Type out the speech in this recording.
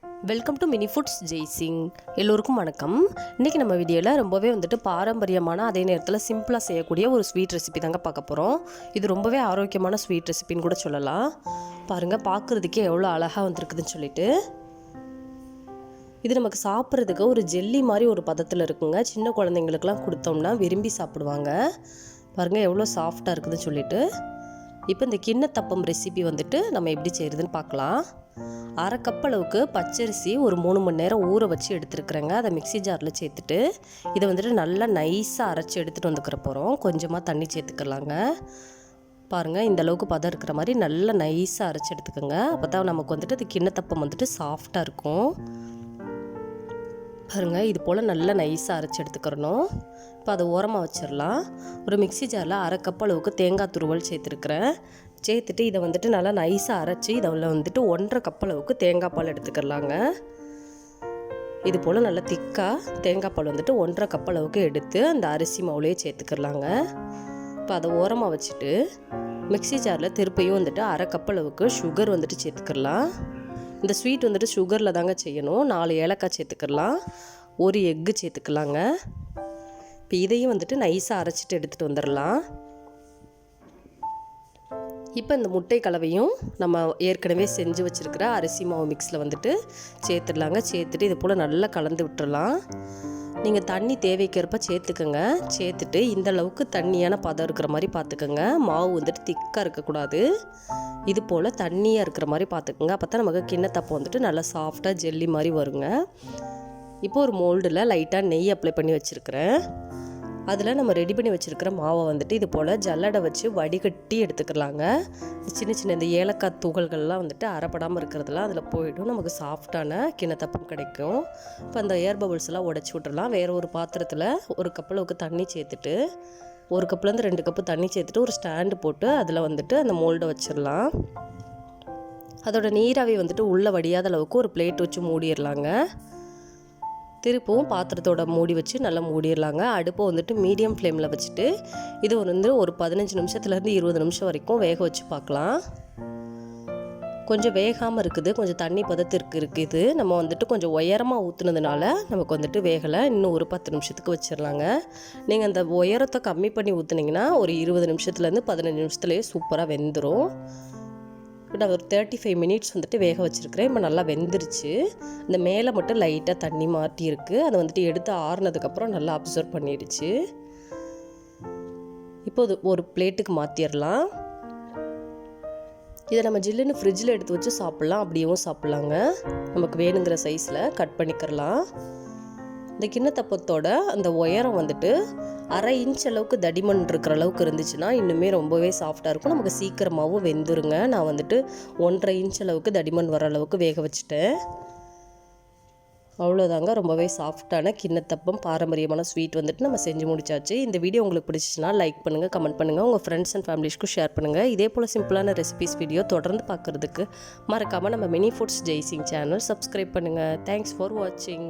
Welcome to mini foods Jaisingh. எல்லோருக்கும் வணக்கம். இன்றைக்கி நம்ம வீடியோவில் ரொம்பவே பாரம்பரியமான அதே நேரத்தில் சிம்பிளாக செய்யக்கூடிய ஒரு ஸ்வீட் ரெசிபி தாங்க பார்க்க போகிறோம். இது ரொம்பவே ஆரோக்கியமான ஸ்வீட் ரெசிபின்னு கூட சொல்லலாம். பாருங்கள், பார்க்குறதுக்கே எவ்வளோ அழகாக வந்திருக்குதுன்னு சொல்லிட்டு. இது நமக்கு சாப்பிட்றதுக்கு ஒரு ஜெல்லி மாதிரி ஒரு பதத்தில் இருக்குங்க. சின்ன குழந்தைங்களுக்குலாம் கொடுத்தோம்னா விரும்பி சாப்பிடுவாங்க. பாருங்கள் எவ்வளோ சாஃப்டாக இருக்குதுன்னு சொல்லிட்டு. இப்போ இந்த கிண்ணத்தப்பம் ரெசிபி நம்ம எப்படி செய்கிறதுன்னு பார்க்கலாம். அரை கப் அளவுக்கு பச்சரிசி ஒரு 3 மணி நேரம் ஊற வச்சு எடுத்துருக்குறேங்க. அதை மிக்சி ஜாரில் சேர்த்துட்டு இதை நல்லா நைஸாக அரைச்சி எடுத்துகிட்டு வந்துக்கிற போகிறோம். கொஞ்சமாக தண்ணி சேர்த்துக்கலாங்க. பாருங்கள், இந்த அளவுக்கு பதம் இருக்கிற மாதிரி நல்லா நைஸாக அரைச்சி எடுத்துக்கோங்க. அப்போ தான் நமக்கு அது கிண்ணத்தப்பம் சாஃப்டாக இருக்கும். பாருங்கள், இது போல் நல்லா நைஸாக அரைச்சி எடுத்துக்கிறணும். இப்போ அதை ஓரமாக வச்சிடலாம். ஒரு மிக்சி ஜாரில் அரை கப் அளவுக்கு தேங்காய் துருவல் சேர்த்துருக்குறேன். சேர்த்துட்டு இதை நல்லா நைஸாக அரைச்சி இதில் 1.5 கப் அளவுக்கு தேங்காய் பால் எடுத்துக்கலாங்க. இது போல் நல்லா திக்காக தேங்காய் பால் 1.5 கப் அளவுக்கு எடுத்து அந்த அரிசி மாவுலேயே சேர்த்துக்கலாங்க. இப்போ அதை ஓரமாக வச்சுட்டு மிக்சி ஜாரில் திருப்பியும் அரை கப் அளவுக்கு சுகர் சேர்த்துக்கலாம். இந்த ஸ்வீட் சுகரில் தாங்க செய்யணும். 4 ஏலக்காய் சேர்த்துக்கலாம். 1 எக்கு சேர்த்துக்கலாங்க. இப்போ இதையும் நைஸாக அரைச்சிட்டு எடுத்துகிட்டு வந்துடலாம். இப்போ இந்த முட்டை கலவையும் நம்ம ஏற்கனவே செஞ்சு வச்சுருக்கிற அரிசி மாவு மிக்ஸில் சேர்த்துடலாங்க. சேர்த்துட்டு இது போல் நல்லா கலந்து விட்டுடலாம். நீங்கள் தண்ணி தேவைக்கிறப்ப சேர்த்துக்கோங்க. சேர்த்துட்டு இந்த அளவுக்கு தண்ணியான பதம் இருக்கிற மாதிரி பார்த்துக்கோங்க. மாவு திக்காக இருக்கக்கூடாது. இது போல் தண்ணியாக இருக்கிற மாதிரி பார்த்துக்கோங்க. அப்போ தான் நமக்கு கிண்ணத்தப்பம் நல்லா சாஃப்டாக ஜெல்லி மாதிரி வருங்க. இப்போ ஒரு மோல்டில் லைட்டாக நெய் அப்ளை பண்ணி வச்சுருக்கிறேன். அதில் நம்ம ரெடி பண்ணி வச்சுருக்கிற மாவை இது போல் ஜல்லடை வச்சு வடிகட்டி எடுத்துக்கலாங்க. சின்ன சின்ன இந்த ஏலக்காய் துகள்கள்லாம் அரைப்படாமல் இருக்கிறதுலாம் அதில் போய்டும். நமக்கு சாஃப்டான கிண்ணத்தப்பம் கிடைக்கும். இப்போ அந்த ஏர் பபுள்ஸ்லாம் உடச்சி விட்டுறலாம். வேறு ஒரு பாத்திரத்தில் 1 கப் அளவுக்கு தண்ணி சேர்த்துட்டு 1 கப்லேருந்து 2 கப்பு தண்ணி சேர்த்துட்டு ஒரு ஸ்டாண்டு போட்டு அதில் அந்த மோல்டை வச்சிடலாம். அதோட நீராவி உள்ளே வடியாத அளவுக்கு ஒரு பிளேட் வச்சு மூடிடலாங்க. திருப்பவும் பாத்திரத்தோட மூடி வச்சு நல்லா மூடிடலாங்க. அடுப்பை மீடியம் ஃப்ளேமில் வச்சுட்டு இது ஒரு 15 நிமிஷத்துலேருந்து 20 நிமிஷம் வரைக்கும் வேக வச்சு பார்க்கலாம். கொஞ்சம் வேகாமல் இருக்குது, கொஞ்சம் தண்ணி பதத்திற்கு இருக்குது. நம்ம கொஞ்சம் உயரமாக ஊற்றுனதுனால நமக்கு வேகலை. இன்னும் ஒரு 10 நிமிஷத்துக்கு வச்சிடலாங்க. நீங்கள் அந்த உயரத்தை கம்மி பண்ணி ஊற்றுனீங்கன்னா ஒரு 20 நிமிஷத்துலேருந்து 15 நிமிஷத்துலேயே சூப்பராக வெந்துடும். நான் ஒரு 35 மினிட்ஸ் வேக வச்சுருக்கிறேன். இப்போ நல்லா வெந்துருச்சு. இந்த மேலே மட்டும் லைட்டாக தண்ணி மாட்டி இருக்குது. அதை எடுத்து ஆறுனதுக்கப்புறம் நல்லா அப்சர்வ் பண்ணிடுச்சு. இப்போ ஒரு பிளேட்டுக்கு மாற்றிடலாம். இதை நம்ம ஜில்லுன்னு ஃப்ரிட்ஜில் எடுத்து வச்சு சாப்பிட்லாம், அப்படியும் சாப்பிட்லாங்க. நமக்கு வேணுங்கிற சைஸில் கட் பண்ணிக்கிறலாம். இந்த கிண்ணத்தப்பத்தோட அந்த உயரம் 1/2 இன்ச் அளவுக்கு தடிமன் இருக்கிற அளவுக்கு இருந்துச்சுன்னா இன்னுமே ரொம்பவே சாஃப்டாக இருக்கும். நமக்கு சீக்கிரமாகவும் வெந்துருங்க. நான் 1.5 இன்ச் அளவுக்கு தடிமன் வர அளவுக்கு வேக வச்சுட்டேன். அவ்வளோதாங்க, ரொம்பவே சாஃப்டான கிண்ணத்தப்பம் பாரம்பரியமான ஸ்வீட் நம்ம செஞ்சு முடிச்சாச்சு. இந்த வீடியோ உங்களுக்கு பிடிச்சிச்சுன்னா லைக் பண்ணுங்கள், கமெண்ட் பண்ணுங்கள், உங்கள் ஃப்ரெண்ட்ஸ் அண்ட் ஃபேமிலிஸ்க்கும் ஷேர் பண்ணுங்கள். இதே போல் சிம்பிளான ரெசிபிஸ் வீடியோ தொடர்ந்து பார்க்குறதுக்கு மறக்காமல் நம்ம mini foods Jaisingh channel subscribe பண்ணுங்கள். தேங்க்ஸ் ஃபார் வாட்சிங்.